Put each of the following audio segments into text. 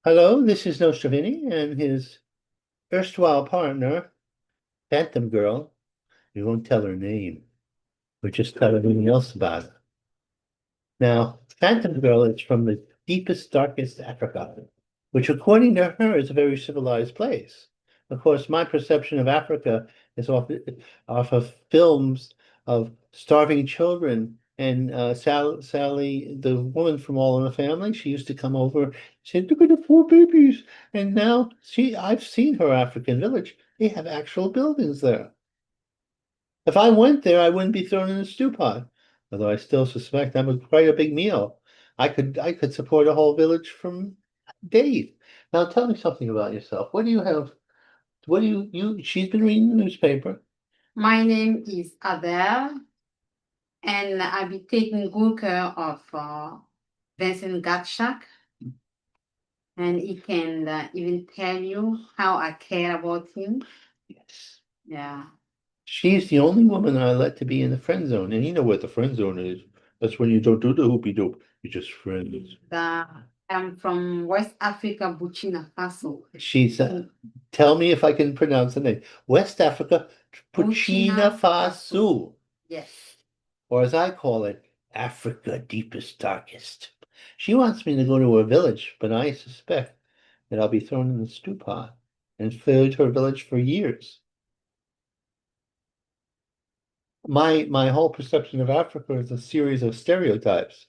Hello, this is Nostrovini and his erstwhile partner, Phantom Girl. We won't tell her name. We'll just tell everything else about her. Now, Phantom Girl is from the deepest, darkest Africa, which according to her is a very civilized place. Of course, my perception of Africa is off of films of starving children. And Sally, the woman from All in the Family, she used to come over, said, "Look at the poor babies." And now I've seen her African village. They have actual buildings there. If I went there, I wouldn't be thrown in a stew pot. Although I still suspect that was quite a big meal. I could support a whole village from days. Now tell me something about yourself. What do you have? What do she's been reading the newspaper. My name is Adele, and I'll be taking good care of Vincent Gatchak, and he can even tell you how I care about him. Yes. Yeah. She's the only woman I let to be in the friend zone. And you know what the friend zone is. That's when you don't do the hoopy doop. You're just friends. I'm from West Africa, Burkina Faso. She's tell me if I can pronounce the name. West Africa, Burkina Burkina Faso. Faso. Yes. Or as I call it, Africa deepest, darkest. She wants me to go to her village, but I suspect that I'll be thrown in the stew pot and filled her village for years. My whole perception of Africa is a series of stereotypes.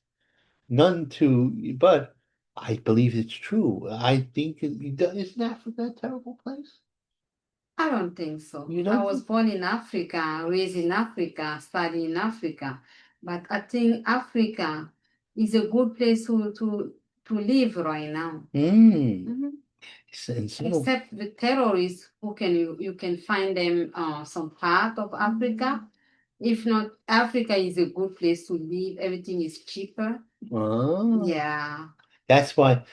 None to, but I believe it's true. I think isn't Africa a terrible place? I don't think so. You I don't was think? born in Africa, raised in Africa, studied in Africa. But I think Africa is a good place to live right now. Hmm. Mhm. And so, Except the terrorists who can you can find them some part of Africa. If not, Africa is a good place to live. Everything is cheaper. ah. Yeah. That's why,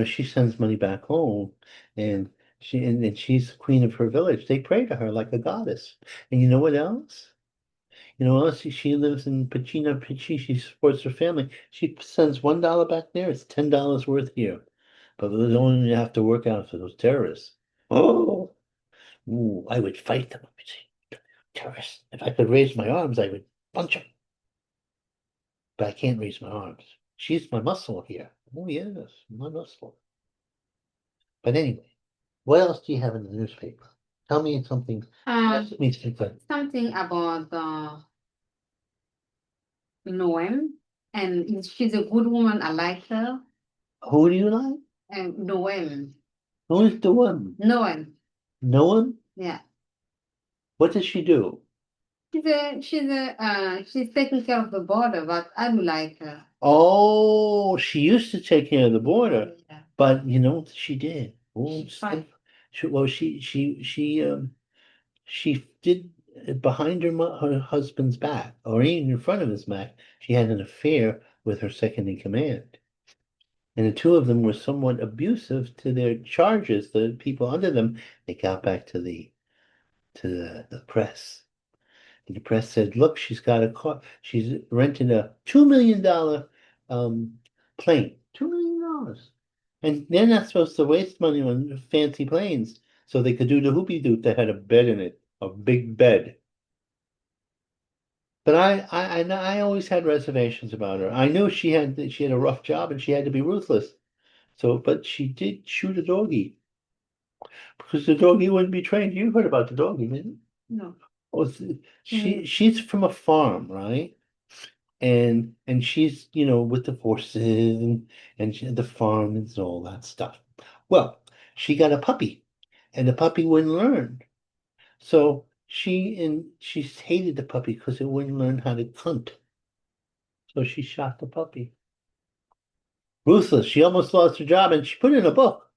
she sends money back home and and she's the queen of her village. They pray to her like a goddess. And you know what else? You know what else? She lives in Pachina Pichi. She supports her family. She sends $1 back there. It's $10 worth here. But the only you have to work out for those terrorists. Oh, ooh, I would fight them. Terrorists. If I could raise my arms, I would punch them. But I can't raise my arms. She's my muscle here. Oh, yes, my muscle. But anyway. What else do you have in the newspaper? Tell me something. Let me think of. Something about Noem, and she's a good woman. I like her. Who do you like? And Noem. Who is the one? Noem. No one? Yeah. What does she do? She's taking care of the border, but I do like her. Oh, she used to take care of the border, Yeah. but you know what she did? Oh, She's fine. well, she did behind her husband's back, or even in front of his back. She had an affair with her second in command. And the two of them were somewhat abusive to their charges, the people under them. They got back to the press. And the press said, "Look, she's got a car. She's rented a $2 million plane. $2 million. And they're not supposed to waste money on fancy planes, so they could do the hoopy doop that had a bed in it, a big bed." But I always had reservations about her. I knew she had a rough job and she had to be ruthless. So, but she did shoot a doggy because the doggy wouldn't be trained. You heard about the doggy, didn't you? No. Oh, she's from a farm, right? And she's with the horses and the farm and all that stuff. Well, she got a puppy, and the puppy wouldn't learn. So she hated the puppy because it wouldn't learn how to hunt. So she shot the puppy. Ruthless. She almost lost her job, and she put it in a book.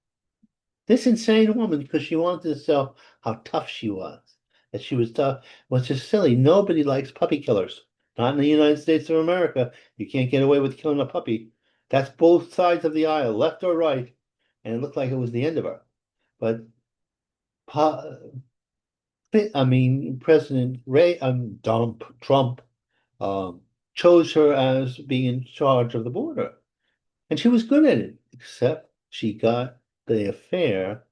This insane woman, because she wanted to sell how tough she was, that she was tough, was just silly. Nobody likes puppy killers. Not in the United States of America. You can't get away with killing a puppy. That's both sides of the aisle, left or right. And it looked like it was the end of her. But I mean, President Trump um, chose her as being in charge of the border. And she was good at it, except she got the affair,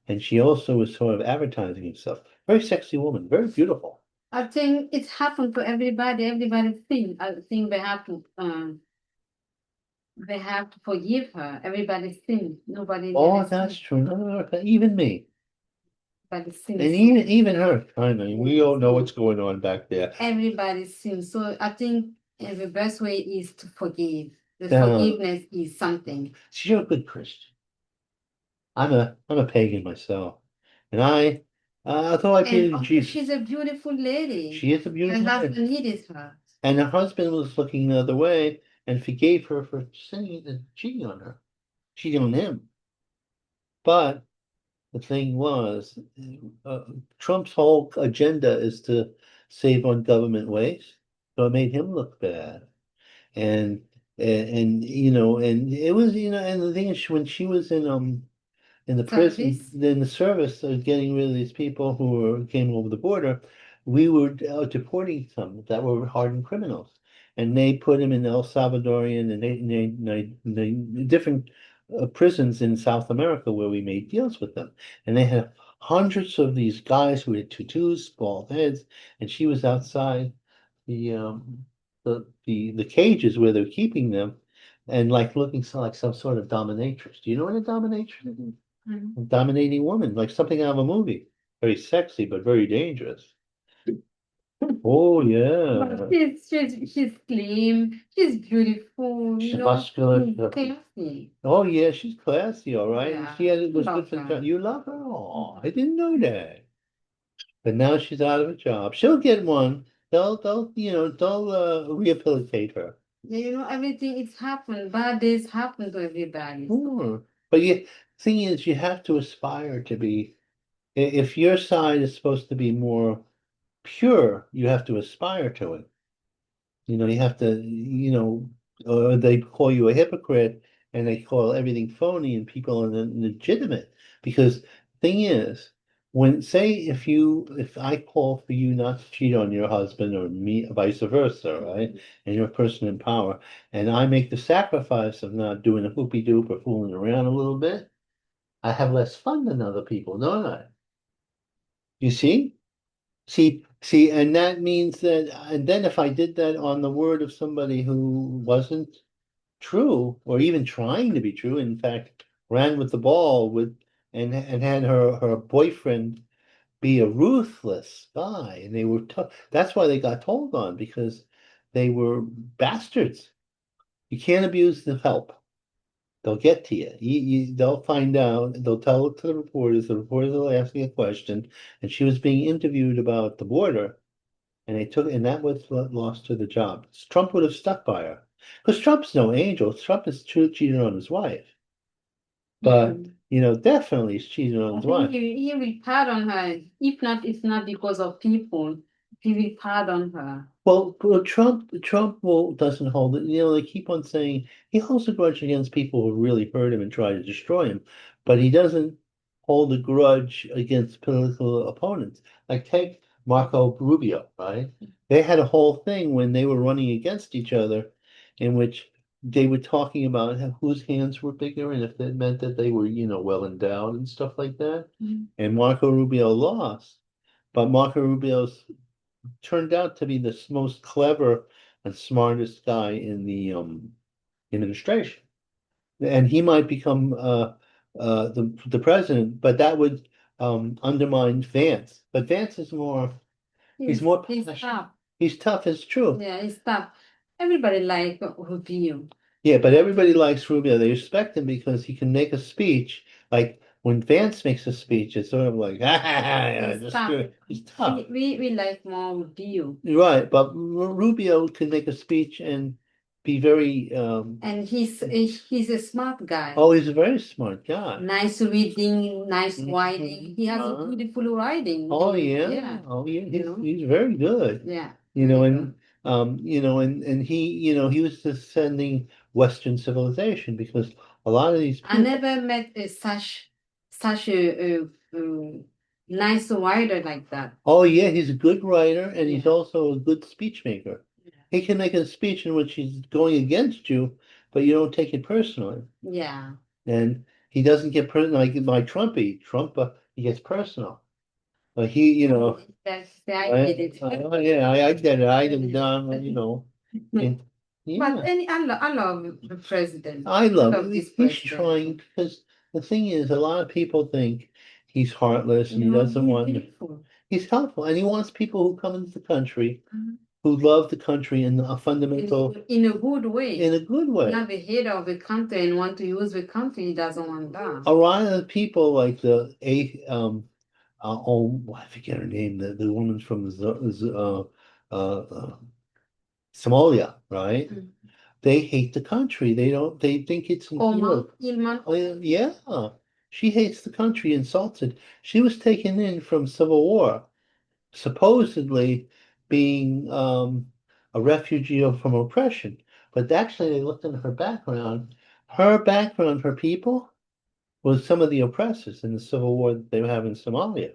and she also was sort of advertising herself. Very sexy woman, very beautiful. I think it happened to everybody. Everybody think. I think they have to forgive her. Everybody think. Nobody Oh, never that's sin. true. No, no, no, even me. Everybody And sins. So even her. I mean, we don't know what's going on back there. everybody sins. So I think the best way is to forgive. The Now, forgiveness is something. she's a good Christian. I'm a pagan myself. And although I And believe in also, she's Jesus, a beautiful lady. she is a Her beautiful woman. husband needed her. And her husband was looking the other way and forgave her for sinning and cheating on her, cheating on him. But the thing was, uh, Trump's whole agenda is to save on government waste. So it made him look bad. And and it was, and the thing is, when she was in the prison, Service. in the service of getting rid of these people came over the border, we were deporting some that were hardened criminals, and they put them in El Salvadorian and they different prisons in South America where we made deals with them, and they had hundreds of these guys who had tattoos, bald heads, and she was outside the the cages where they're keeping them, and like looking like some sort of dominatrix. Do you know what a dominatrix is? Mhm. A dominating woman, like something out of a movie. Very sexy, but very dangerous. Oh But yeah. she's slim, she's beautiful, She's muscular. she's classy. Oh yeah, she's classy, all right. And Yeah, she had was good love for the her. job. You love her? Oh, I didn't know that. But now she's out of a job. She'll get one. They'll rehabilitate her. Yeah, everything it's happened. Bad days happen to everybody. Sure. But thing is, you have to aspire to be. If your side is supposed to be more pure, you have to aspire to it. You have to, or they call you a hypocrite and they call everything phony and people are legitimate. Because thing is, if I call for you not to cheat on your husband or me, vice versa, right? And you're a person in power, and I make the sacrifice of not doing a hoopy doop or fooling around a little bit, I have less fun than other people, don't I? You see? See, and that means that, and then if I did that on the word of somebody who wasn't true, or even trying to be true, in fact, ran with the ball and had her boyfriend be a ruthless guy, and they were tough. That's why they got told on because they were bastards. You can't abuse the help. They'll get to you. They'll find out. They'll tell it to the reporters. The reporters will ask you a question, and she was being interviewed about the border. And that was what lost her the job. Trump would have stuck by her. Because Trump's no angel. Trump is cheating on his wife. But, Mhm. definitely he's cheating on I his think wife. he will pardon her. If not, it's not because of people. He will pardon her. Well, Trump doesn't hold it. They keep on saying he holds a grudge against people who really hurt him and try to destroy him, but he doesn't hold a grudge against political opponents. Like take Marco Rubio, right? They had a whole thing when they were running against each other, in which they were talking about whose hands were bigger and if that meant that they were, well endowed and stuff like that. Mhm. And Marco Rubio lost, but Marco Rubio's turned out to be the most clever and smartest guy in the administration. And he might become the president, but that would undermine Vance. But Vance is he's more He's passionate. tough. He's tough, it's true. Yeah, he's tough. Everybody like Rubio. Yeah, but everybody likes Rubio. They respect him because he can make a speech. Like when Vance makes a speech, it's sort of like, yeah, He's just do tough. it. He's tough. We like more Rubio. Right, but Rubio can make a speech and be very And he's a smart guy. oh, he's a very smart guy. Nice reading, nice writing. Mhm. He has a beautiful writing. Oh Yeah, yeah. Oh yeah. you He's know. he's very good. Yeah, You know, very good. and and he was descending Western civilization because a lot of these I people. never met such a nice writer like that. Oh yeah, he's a good writer and he's Yeah, also a good speech maker. He can make a speech in which he's going against you, but you don't take it personally. yeah. And he doesn't get personal like my Trumpy. Trump, he gets personal. He, I get it. yeah, I get it. I didn't, and But yeah, I love the president. I love Love it. this He's president. trying because the thing is, a lot of people think he's heartless and he No, doesn't he's want. beautiful. He's helpful and he wants people who come into the country Mhm. who love the country in a fundamental, In a good way. in a good way. Not the head of the country and want to use the country. He doesn't want that. A lot of the people like the a oh, I forget her name, the woman from Somalia, right? Mm. They hate the country. They think it's Oma, impure. Ilman. Oh, yeah, she hates the country, insulted. She was taken in from Civil War, supposedly being a refugee from oppression. But actually, they looked into her background. Her background, her people, was some of the oppressors in the Civil War that they were having in Somalia,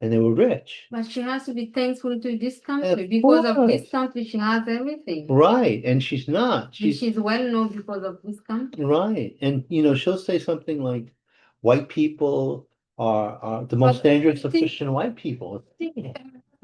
and they were rich. But she has to be thankful to this country. Of Because of this course. country, she has everything. Right, and she's not. And She's she's well known because of this country. right, and she'll say something like, "White people are the most dangerous of Christian white people."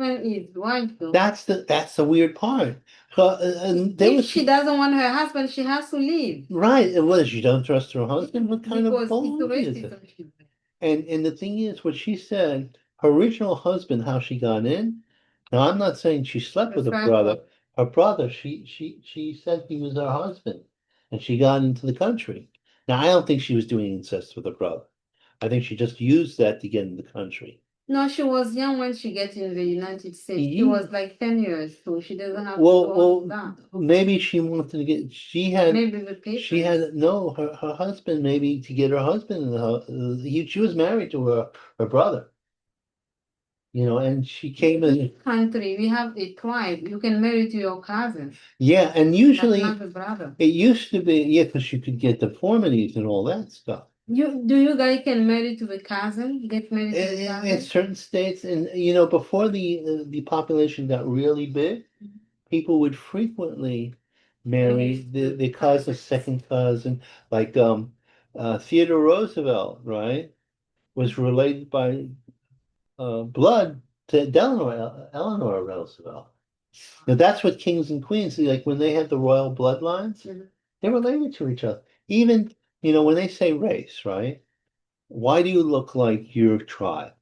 Husband is white though. That's the weird part. And there If was she doesn't want her husband, she has to leave. right. It was she doesn't trust her husband. What kind of Because it's baloney is it? racism. And the thing is, what she said, her original husband, how she got in. Now, I'm not saying she slept with her brother. Her brother, she said he was her husband, and she got into the country. Now, I don't think she was doing incest with her brother. I think she just used that to get in the country. No, she was young when she got in the United States. She Yeah. was like 10 years, so she doesn't have to go all that. Maybe she wanted to get. Maybe the papers. She had no her husband maybe to get her husband in she was married to her brother. And she came in. Country, we have a tribe. You can marry to your cousin, Yeah, and but usually not a brother. it used to be, yeah, because you could get deformities and all that stuff. You guys can marry to the cousin, get married to the In cousin? certain states, and before the population got really big, people would frequently marry the cousin, second cousin, like Theodore Roosevelt, right, was related by blood to Eleanor Roosevelt. Now that's what kings and queens, like when they have the royal bloodlines, they're related to each other. Even, when they say race, right? Why do you look like your tribe?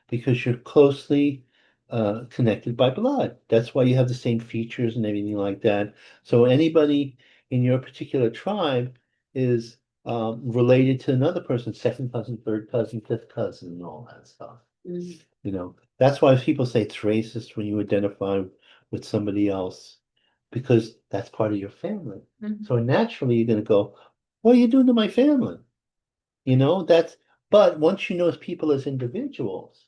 Because you're closely connected by blood. That's why you have the same features and everything like that. So anybody in your particular tribe is related to another person, second cousin, third cousin, fifth cousin, and all that stuff. That's why people say it's racist when you identify with somebody else, because that's part of your family. So naturally you're going to go, what are you doing to my family? But once you know people as individuals,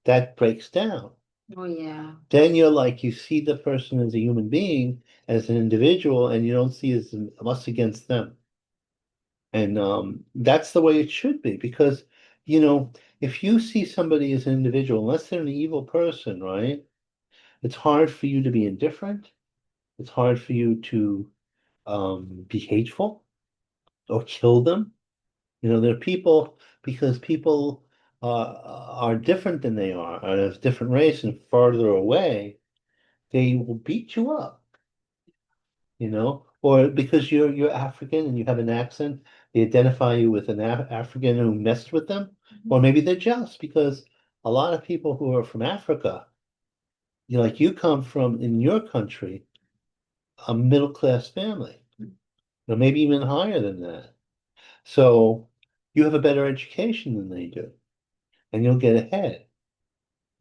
that breaks down. Oh, yeah. Then you see the person as a human being, as an individual, and you don't see as us against them. And that's the way it should be, because, if you see somebody as an individual, unless they're an evil person, right? It's hard for you to be indifferent. It's hard for you to be hateful or kill them. There are people, because people are different than they are of different race and farther away, they will beat you up, or because you're African and you have an accent, they identify you with an African who messed with them, or maybe they're jealous because a lot of people who are from Africa, like you come from in your country, a middle class family, maybe even higher than that. So you have a better education than they do, and you'll get ahead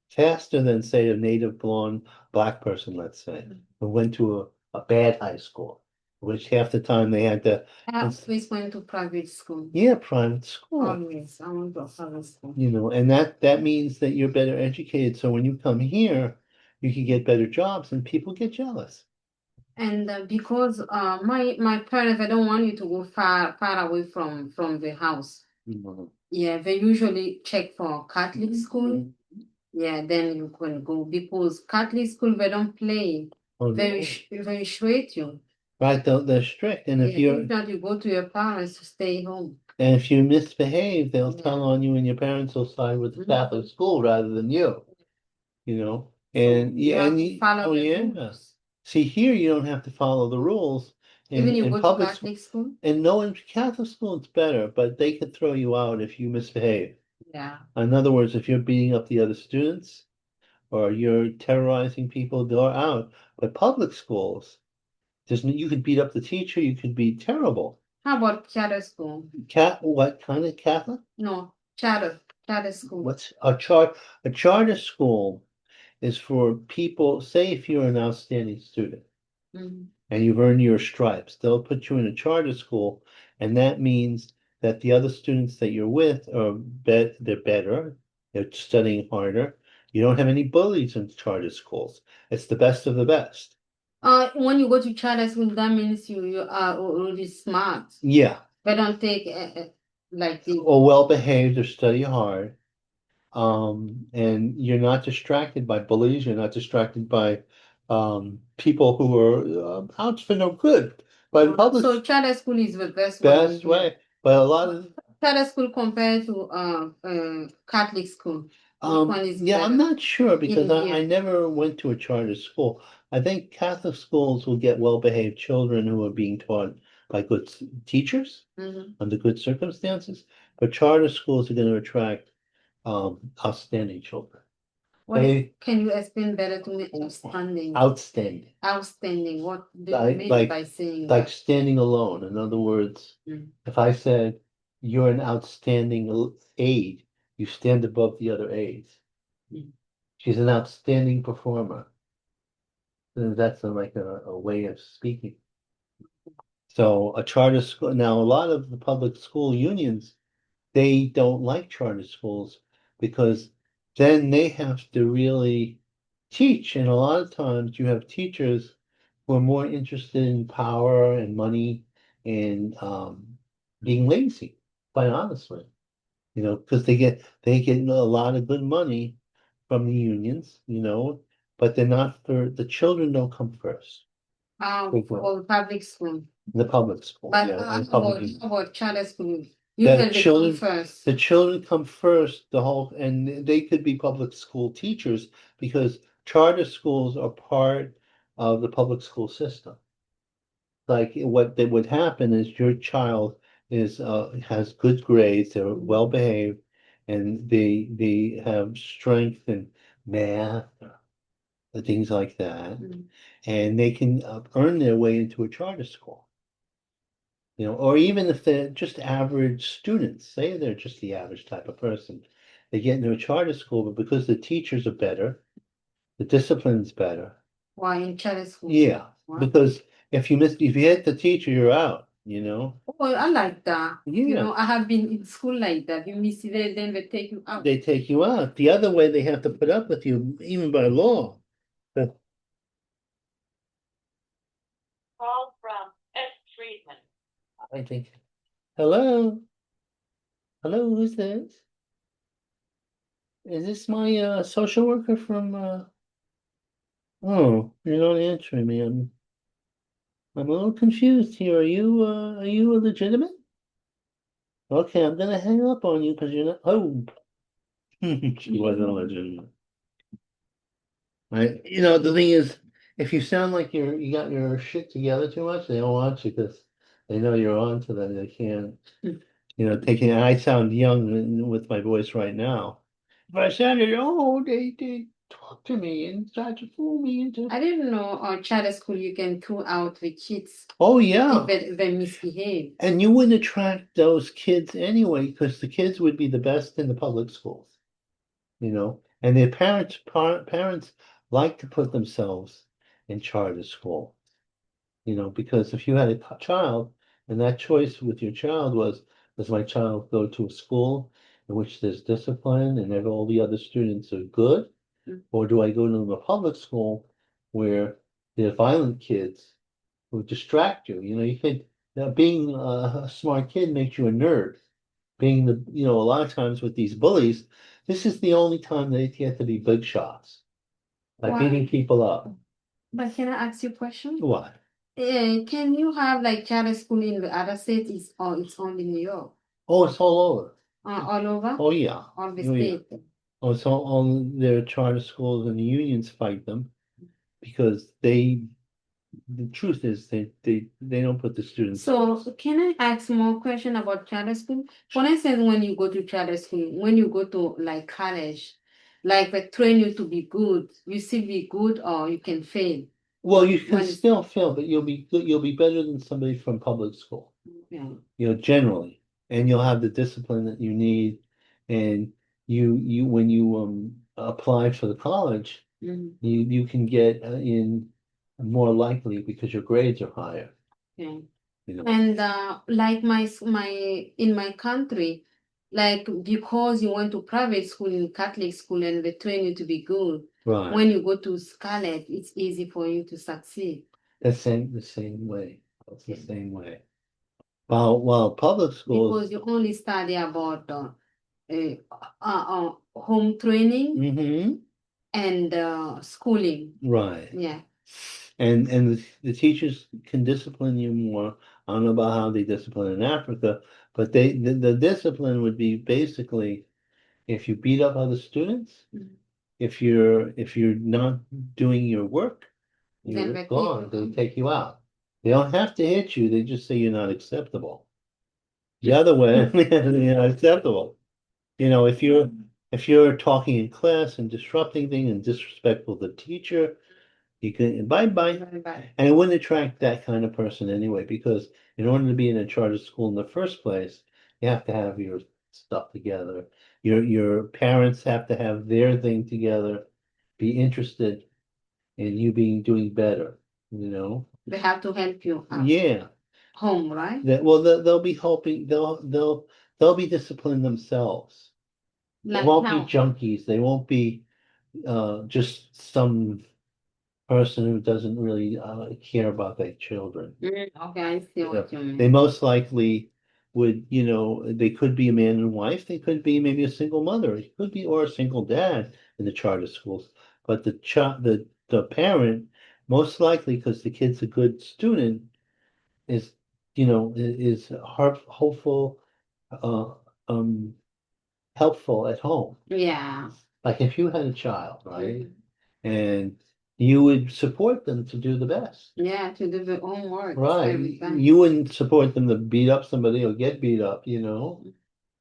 faster than, say, a native blonde black person, let's say, who went to a bad high school, which half the time they had to. I always went to private school. Yeah, private school. Always. I went to private school. And that means that you're better educated. So when you come here, you can get better jobs, and people get jealous. And because my parents, they don't want you to go far away from the house. Yeah, they usually check for Catholic school. Yeah, then you can go because Catholic school they don't play. Oh, Very strict you. right? They're strict, and if If not, you go to your parents to stay home. and if you misbehave, they'll tell Yeah. on you, and your parents will side with the Mhm. Catholic school rather than you. You know, So and you yeah, have and to follow oh the yeah. rules. See, here you don't have to follow the rules Even you in go to public school. Catholic school? And no, in Catholic school it's better, but they could throw you out if you misbehave. Yeah. In other words, if you're beating up the other students or you're terrorizing people, they're out. But public schools, you could beat up the teacher, you could be terrible. How about charter school? What kind of Catholic? No, charter school. What's a charter school is for people, say if you're an outstanding student Mhm. and you've earned your stripes, they'll put you in a charter school, and that means that the other students that you're with they're better, they're studying harder. You don't have any bullies in charter schools. It's the best of the best. When you go to charter school, that means you are already smart. Yeah. But don't take like the Or well behaved or study hard. And you're not distracted by bullies, you're not distracted by people who are out for no good. But in public so charter school is the best one in best here. way. But a lot of Charter school compared to Catholic school. Which one is yeah, I'm better not sure because in I here? never went to a charter school. I think Catholic schools will get well-behaved children who are being taught by good teachers Mhm. under good circumstances, but charter schools are going to attract outstanding children. They Can you explain better to me? Outstanding. outstanding. Outstanding. What do you Like mean like by saying like that? standing alone. In other words, Mm. if I said you're an outstanding aide, you stand above the other aides. Mm. She's an outstanding performer. That's like a way of speaking. So a charter school, now a lot of the public school unions, they don't like charter schools because then they have to really teach. And a lot of times you have teachers who are more interested in power and money and being lazy, quite honestly. Because they get a lot of good money from the unions, but they're not for the children don't come first. For public school. The public school, But yeah, and how about charter school? the Usually they come children, first. the children come first, and they could be public school teachers because charter schools are part of the public school system. Like what that would happen is your child has good grades, they're well behaved, and they have strength in math, things like that, Mm. and they can earn their way into a charter school. Or even if they're just average students, say they're just the average type of person, they get into a charter school, but because the teachers are better, the discipline's better. Why in charter school? Yeah, Wow. because if you hit the teacher, you're out. Oh, I like that. Yeah, I have been in school like that. You miss it, then they take you out. they take you out. The other way, they have to put up with you, even by law. But Call from S treatment. I think, hello, hello, who's this? Is this my social worker from Oh, you're not answering me. I'm a little confused here. Are you a legitimate? Okay, I'm gonna hang up on you because you're not. Oh, she wasn't legitimate. Right? The thing is, if you sound like you got your shit together too much, they don't want you because they know you're on to them. They can't, taking. I sound young with my voice right now. If I sounded old, they talk to me and try to fool me into. I didn't know on charter school you can throw out the kids Oh yeah. if they misbehave. And you wouldn't attract those kids anyway, because the kids would be the best in the public schools, and their parents like to put themselves in charter school, because if you had a child and that choice with your child was, does my child go to a school in which there's discipline and all the other students are good, or do I go to a public school where there are violent kids who distract you? You could being a smart kid makes you a nerd. Being a lot of times with these bullies, this is the only time they get to be big shots, like Why? beating people up. But can I ask you a question? What? Can you have like charter school in the other states or it's only New York? Oh, it's all over. All over? Oh, yeah. All the Oh, yeah. state? Oh, it's all their charter schools and the unions fight them because the truth is they don't put the students. So can I ask more question about charter school? For instance, when you go to charter school, when you go to like college, like they train you to be good, you still be good or you can fail. Well, you can When it's still fail, but you'll be better than somebody from public school, yeah. generally, and you'll have the discipline that you need, and you when you apply for the college, Mhm. you can get in more likely because your grades are higher, Yeah. you know. And like my in my country, like because you went to private school in Catholic school and they train you to be good, Right. when you go to college, it's easy for you to succeed. The same way. It's the Yeah. same way. While public schools, Because you only study about home training hmm and schooling. right. Yeah. And the teachers can discipline you more. I don't know about how they discipline in Africa, but the discipline would be basically if you beat up other students, Mhm. if you're not doing your work, Then you're they take gone. you They out. take you out. They don't have to hit you, they just say you're not acceptable. The other way, you're not acceptable. If you're talking in class and disrupting things and disrespectful to the teacher, you can bye bye. Bye-bye. And it wouldn't attract that kind of person anyway, because in order to be in a charter school in the first place, you have to have your stuff together. Your parents have to have their thing together, be interested in you being doing better, you know? They have to help you out. Yeah. Home, right? They'll be helping, they'll be disciplined themselves. They Like won't be how? junkies. They won't be just some person who doesn't really care about their children. Okay, I see You know, what you they mean. most likely would, they could be a man and wife. They could be maybe a single mother. It could be or a single dad in the charter schools. But the parent, most likely because the kid's a good student, is is hopeful, uh, um, helpful at home. Yeah. Like if you had a child, right? Mhm. And you would support them to do the best. Yeah, to do the homework Right. every time. You wouldn't support them to beat up somebody or get beat up,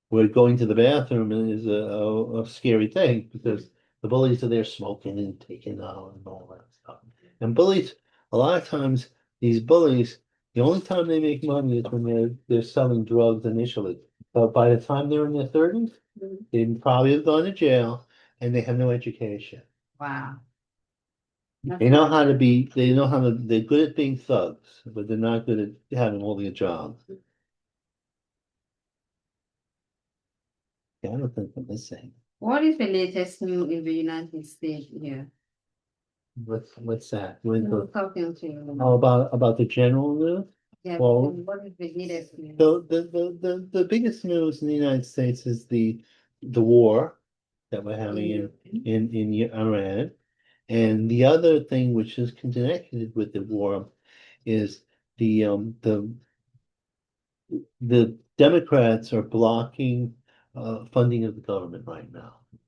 where going to the bathroom is a scary thing because the bullies are there smoking and taking out and all that stuff. And bullies, a lot of times, these bullies, the only time they make money is when they're selling drugs initially. But by the time they're in their 30s, Mhm. they probably have gone to jail and they have no education. Wow. They know how to be, they're good at being thugs, but they're not good at holding a job. Yeah, I don't think I'm missing. What is the latest news in the United States here? What's that? I'm talking to you. Oh, about the general news? Yeah, Well, what is the latest news? the biggest news in the United States is the war that we're having in Iran. And the other thing which is connected with the war is the the Democrats are blocking funding of the government right now Is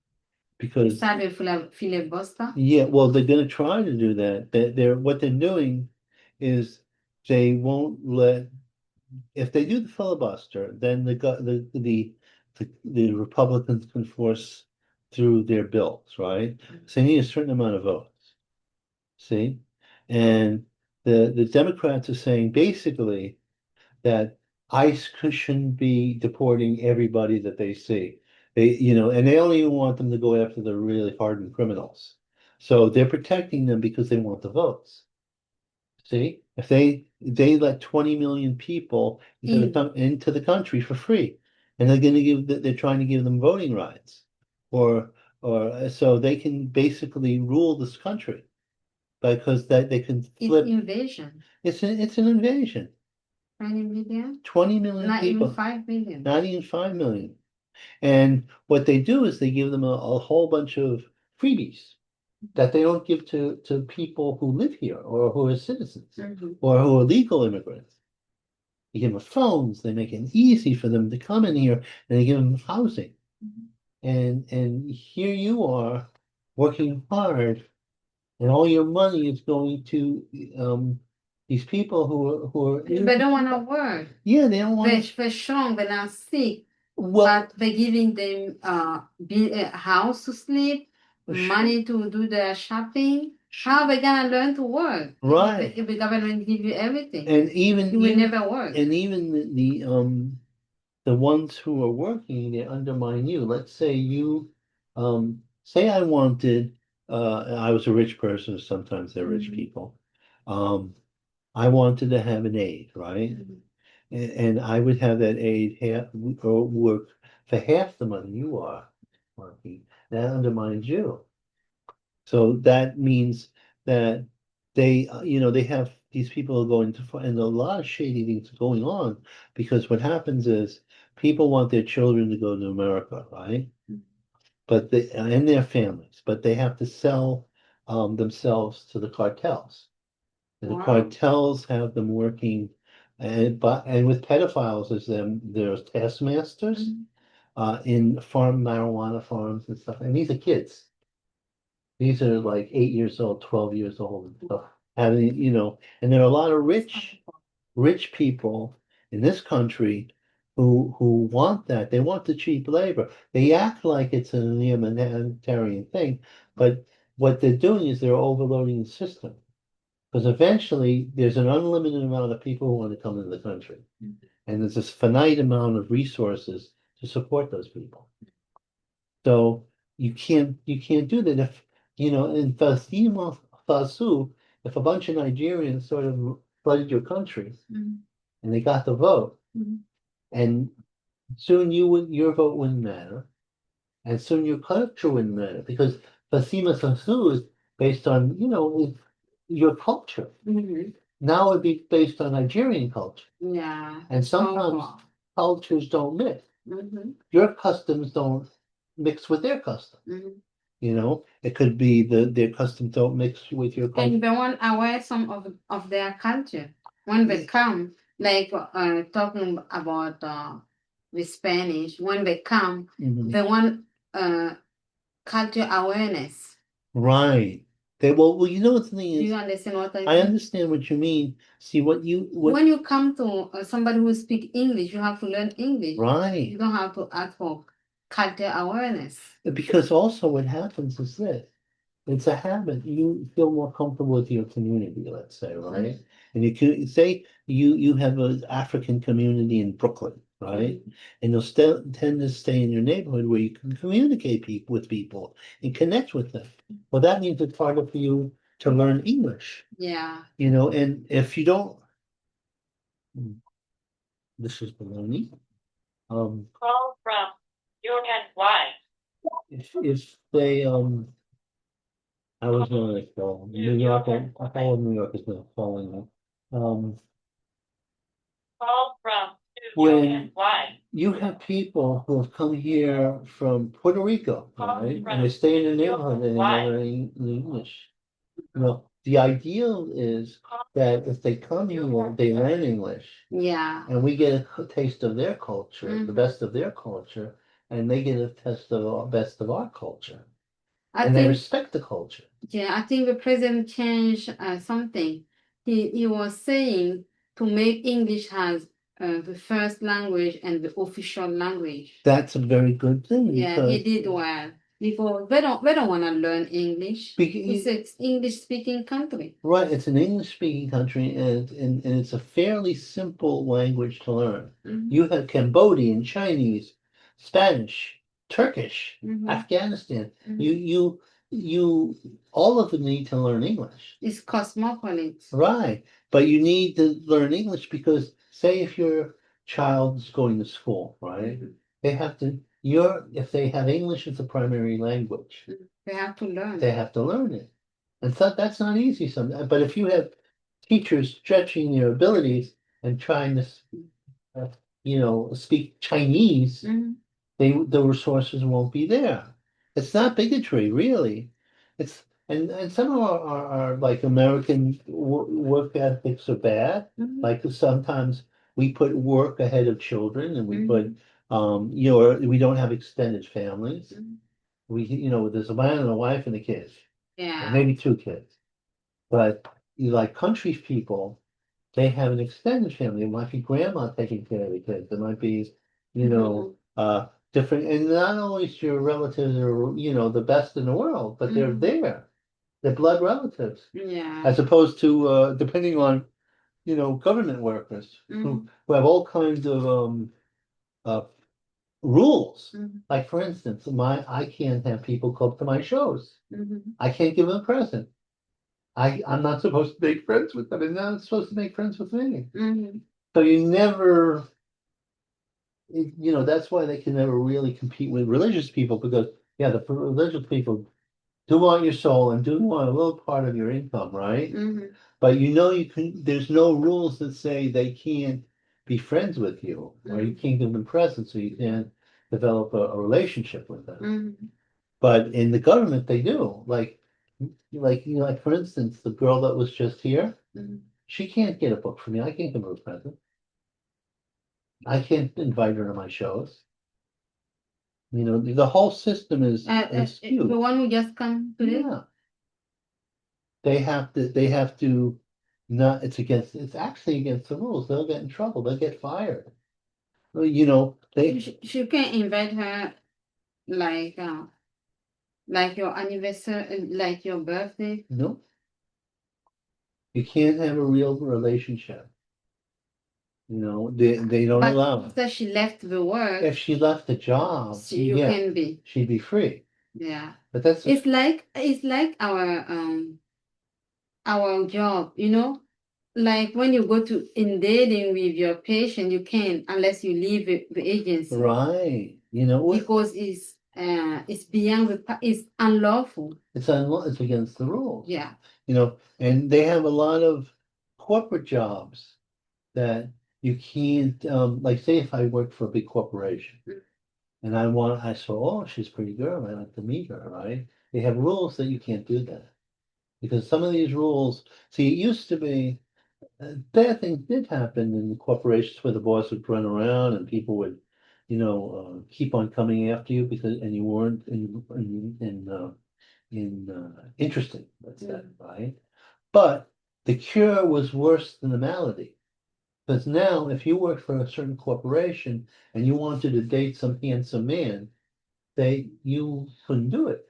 because that a filibuster? yeah, well, they're going to try to do that. They're what they're doing is they won't let if they do the filibuster, then the Republicans can force through their bills, right? So they need a certain amount of votes. See, and the Democrats are saying basically that ICE shouldn't be deporting everybody that they see. And they only want them to go after the really hardened criminals. So they're protecting them because they want the votes. See, if they let 20 million people into the country for free, and they're trying to give them voting rights, or so they can basically rule this country because that they can flip. It's invasion. It's an invasion. 20 million? 20 million Not even people, 5 million. not even 5 million. And what they do is they give them a whole bunch of freebies. that they don't give to people who live here or who are citizens Mhm. or who are legal immigrants. They give them phones, they make it easy for them to come in here, and they give them housing. Mhm. And here you are working hard, and all your money is going to these people who are They don't want to work. yeah, they don't want They're strong, they're not sick, well, but they're giving them a house to sleep, sure, money to do their shopping. How are they gonna learn to work? right. If the government give you everything, And even you will even never work. and even the ones who are working, they undermine you. Let's say you say I wanted I was a rich person, sometimes they're rich Mhm. people. Um I wanted to have an aide, right? Mhm. And I would have that aide half or work for half the money you are working. That undermines you. So that means that they have these people are going to and a lot of shady things going on because what happens is people want their children to go to America, right? But they and their families, but they have to sell themselves to the cartels. And the Wow. cartels have them working and with pedophiles as them, there's taskmasters Mhm. in marijuana farms and stuff. And these are kids. These are like 8 years old, 12 years old and stuff. Having, and there are a lot of rich people in this country who want that. They want the cheap labor. They act like it's a humanitarian thing, but what they're doing is they're overloading the system. Because eventually there's an unlimited amount of people who want to come into the country. And there's this finite amount of resources to support those people. So you can't do that if in Fasima Fasu, if a bunch of Nigerians sort of flooded your country Mhm. and they got the vote, Mhm. and soon your vote wouldn't matter, and soon your culture wouldn't matter because Fasima Fasu is based on, your culture. Mhm. Now it'd be based on Nigerian culture. Yeah. And sometimes Oh, cultures don't mix. mhm. Your customs don't mix with their customs. Mhm. It could be their customs don't mix with your culture. And they want aware some of their culture when they come, like talking about the Spanish. When they come, Mhm. they want culture awareness. Right. Well, you know what the thing Do is? you understand what I I mean? understand what you mean. See what When you come to somebody who speak English, you have to learn English. right. You don't have to ask for culture awareness. Because also what happens is this. It's a habit. You feel more comfortable with your community, let's say, right? And you can say you have an African community in Brooklyn, right? And you'll tend to stay in your neighborhood where you can communicate with people and connect with them. Well, that means it's harder for you to learn English, Yeah. and if you don't, hmm, this is baloney. Call from Jordan Y. If they I was going to call New York. I call New York is not calling me. Call from When Jordan Y. you have people who have come here from Puerto Rico, right? And they stay in the neighborhood and they never learn English. The ideal is that if they come here, they learn English Yeah. and we get a taste of their culture, the Mhm. best of their culture, and they get a taste of the best of our culture. I And they think respect the culture. Yeah, I think the president changed something. He was saying to make English as the first language and the official language. That's a very good thing Yeah, he because did well. Because they don't want to learn English. It's an English speaking country. right, it's an English speaking country and it's a fairly simple language to learn. Mhm. You have Cambodian, Chinese, Spanish, Turkish, Mhm. Afghanistan. Mhm. You all of them need to learn English. It's cosmopolitan. Right. But you need to learn English because say if your child's going to school, right? They have to if they have English as a primary language, They have to learn. they have to learn it. And so that's not easy sometimes. But if you have teachers stretching their abilities and trying to, uh, speak Chinese, the resources won't be there. It's not bigotry, really. It's and some of our like American work ethics are bad. Mhm. Like sometimes we put work ahead of children, and we Mhm. put or we don't have extended families. Mhm. There's a man and a wife and a kid, or Yeah. maybe two kids. But like country people, they have an extended family. It might be grandma taking care of the kids. It might be, different. And not only is your relatives are, the best in the world, but they're Mhm. there. They're blood relatives, Yeah. as opposed to depending on, government workers Mhm. who have all kinds of uh, rules. Mhm. Like for instance, I can't have people come to my shows. Mhm. I can't give them a present. I'm not supposed to make friends with them, and they're not supposed to make friends with me. Mhm. So you never, that's why they can never really compete with religious people because, yeah, the religious people do want your soul and do want a little part of your income, right? Mhm. But there's no rules that say they can't be friends with you or you can't give them presents, so you can't develop a relationship with them. Mhm. But in the government, they do. Like for instance, the girl that was just here, Mhm. she can't get a book from me. I can't give her a present. I can't invite her to my shows. The whole system is The skewed. one who just come today. Yeah, they have to not, it's actually against the rules. They'll get in trouble. They'll get fired. Well, She can invite her like your anniversary, like your birthday. no, you can't have a real relationship. They don't But allow it. after she left the work, If she left the job, you yeah, can be. she'd be free. Yeah. But that's It's like our job, like when you go to in dating with your patient, you can't unless you leave the agency right. You know what? because it's beyond it's unlawful. It's against the rules. Yeah. And they have a lot of corporate jobs that you can't, like say if I work for a big corporation Mm. and I saw, oh, she's a pretty girl, I'd like to meet her, right? They have rules that you can't do that. Because some of these rules, see, it used to be, bad things did happen in the corporations where the boss would run around and people would, keep on coming after you and you weren't interested, let's say, right? But the cure was worse than the malady. Because now, if you worked for a certain corporation and you wanted to date some handsome man, you couldn't do it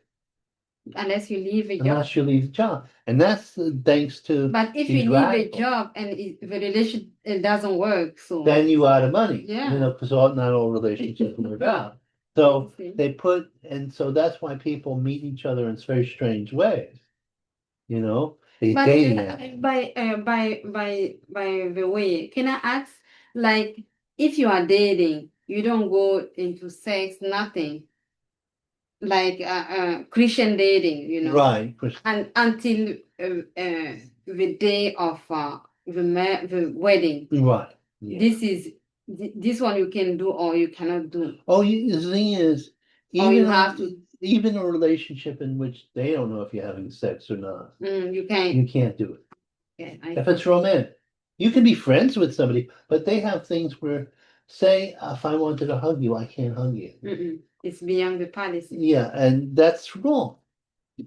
Unless you leave a job. unless you leave the job. And that's thanks to But if you these leave a radicals. job and the relation it doesn't work, so Then you out of money. Yeah. Because not all relationships work out. So See. and so that's why people meet each other in very strange ways. They But dating app. by the way, can I ask, like, if you are dating, you don't go into sex, nothing, like Christian dating, Right. and until the day of the wedding. Right. Yeah. This one you can do or you cannot do. Oh, the thing is, Or you even have to. even a relationship in which they don't know if you're having sex or not, You can't. you can't do it. Yeah, If it's romantic, you can be friends with somebody, but they have things where, say, if I wanted to hug you, I can't hug you. It's beyond the policy. Yeah, and that's wrong.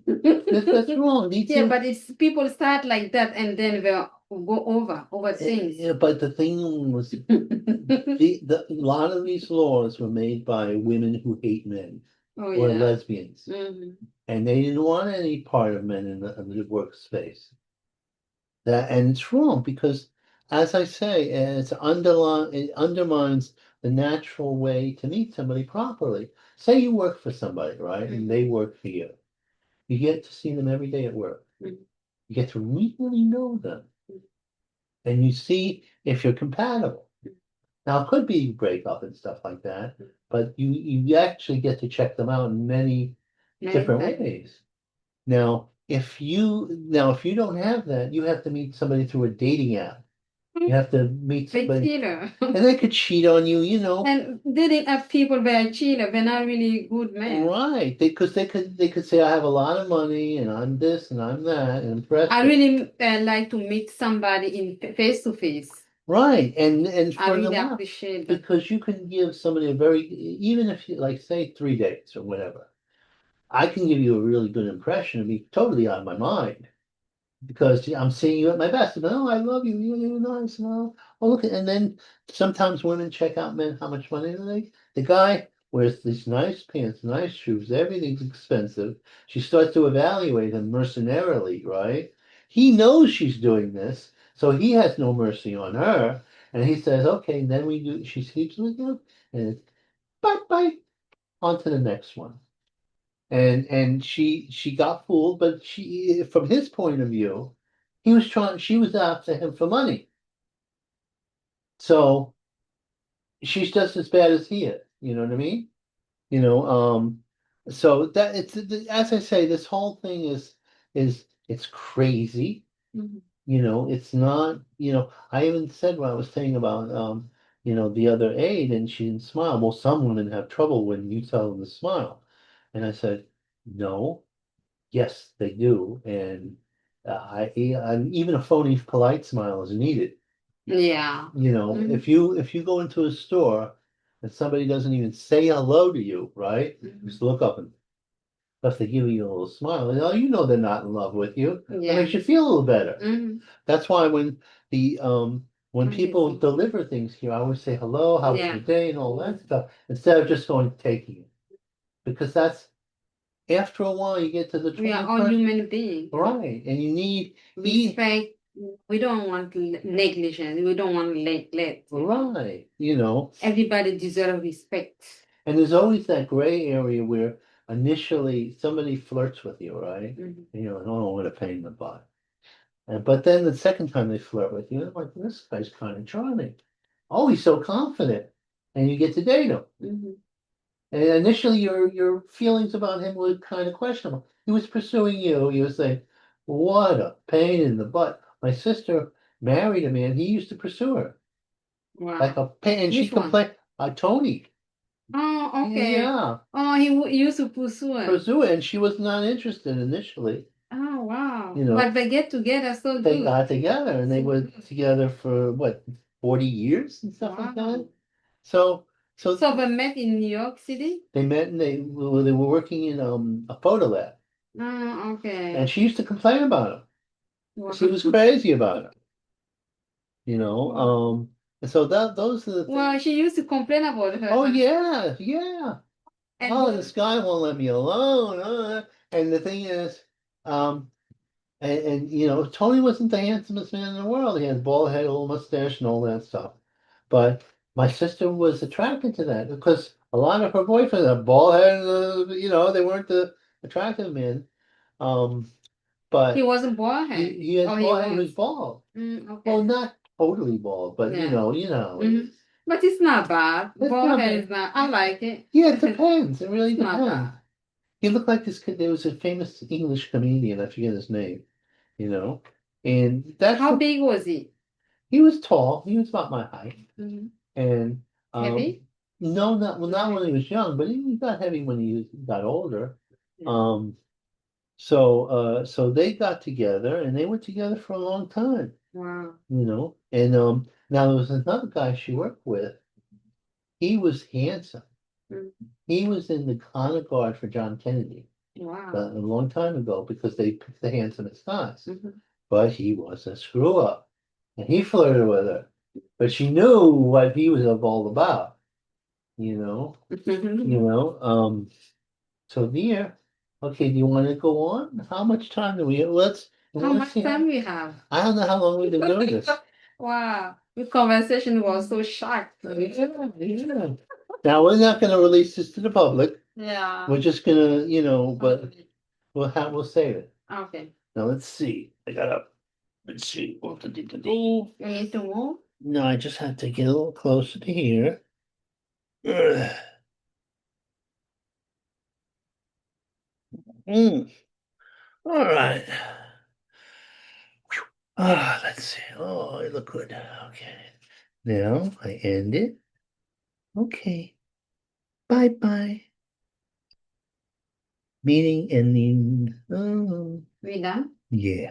That's wrong. Yeah, but it's people start like that and then they'll go over things. Yeah, but the thing was, a lot of these laws were made by women who hate men Oh or yeah. lesbians, Mhm. and they didn't want any part of men in the workspace. And it's wrong because, as I say, it undermines the natural way to meet somebody properly. Say you work for somebody, right, and they work for you. You get to see them every day at work. Mhm. You get to really know them, and you see if you're compatible. Now, it could be break up and stuff like that, but you actually get to check them out in many different Many times. ways. Now, if you don't have that, you have to meet somebody through a dating app. You have to meet They somebody, cheater. and they could cheat on you, you know. And they didn't have people very cheater. They're not really good men. Right. Because they could say I have a lot of money and I'm this and I'm that and impress I them. really like to meet somebody in face to face. Right. And I really furthermore, appreciate that. because you can give somebody a very, even if you like say 3 days or whatever, I can give you a really good impression and be totally out of my mind. Because I'm seeing you at my best. But, oh, I love you. You're nice. And oh, look. And then sometimes women check out men. How much money do they? The guy wears these nice pants, nice shoes. Everything's expensive. She starts to evaluate him mercenarily, right? He knows she's doing this, so he has no mercy on her. And he says, okay, then we do. She sleeps with him, and it's bye bye. On to the next one. And she got fooled, but she from his point of view, she was after him for money. So she's just as bad as he is. You know what I mean? You know, so that as I say, this whole thing it's crazy. Mhm. You know, it's not, I even said what I was saying about the other aide and she didn't smile. Well, some women have trouble when you tell them to smile. And I said, no. Yes, they do, and even a phony polite smile is needed. Yeah. You know, Mhm. if you go into a store and somebody doesn't even say hello to you, right? Mhm. Just look up and if they give you a little smile, they're not in love with you. It Yeah. makes you feel a little better. Mhm. That's why when people Amazing. deliver things here, I always say hello, how was Yeah. your day, and all that stuff, instead of just going taking it, because that's after a while you get to the We are all 21st. human beings. Right, and you need Respect. We don't want negligence. We don't want neglect. right, Everybody deserves respect. and there's always that gray area where initially somebody flirts with you, right? Mhm. And you're like, oh, what a pain in the butt. But then the second time they flirt with you, they're like, this guy's kind of charming. Oh, he's so confident, and you get to date him. Mhm. And initially, your feelings about him were kind of questionable. He was pursuing you. You were saying, what a pain in the butt. My sister married a man. He used to pursue her. Like Wow. a pain, and she Which one? complained. Tony. Oh, okay. Yeah, Oh, he used to pursue her. pursue it, and she was not interested initially. Oh, wow. You know, But they get together so they good. got together, and they So were good. together for what, 40 years and stuff like that. Wow. So, so So they met in New York City? they met, and they were working in a photo lab, Oh, okay. and she used to complain about him. Wow. She was crazy about him. Wow. And so those are the Well, things. she used to complain about her. Oh Huh? yeah, yeah. Oh, And this guy won't let me alone. And the thing is, um, and Tony wasn't the handsomest man in the world. He had bald head, little mustache, and all that stuff. But my sister was attracted to that because a lot of her boyfriends had bald head, they weren't the attractive men. Um, he but wasn't born he here. he has Oh, he bald head. He was was. bald. Okay. Well, not totally bald, but Yeah. Mhm. But it's not bad. it's Bald not head bad. is not. I like it. Yeah, it depends. It really It's not depends. bad. He looked like this kid. There was a famous English comedian. I forget his name. You know, and that's How the. big was he? He was tall. He was about my height, Mhm. and Heavy? no, not Okay. when he was young, but he got heavy when he got older. Yeah. Um, so they got together, and they were together for a long time. Wow. And now there was another guy she worked with. He was handsome. Mhm. He was in the honor guard for John Kennedy Wow. a long time ago because they picked the handsomest guys. Mhm. But he was a screw up, and he flirted with her. But she knew what he was all about, you know. You know. So dear, okay, do you want to go on? How much time do we have? How Let's much see time we have? I don't know how long we've been doing this. Wow. The conversation was so sharp. Yeah, yeah. Now we're not going to release this to the public. Yeah. We're just gonna, but we'll save it. Okay. Now let's see. Let's see. What to do? You need to move? No, I just have to get a little closer to here. Ugh. Mm, all right. Ah, let's see. Oh, it look good. Okay. Now I end it. Okay. Bye-bye. Meeting ending. Oh, We done? yeah.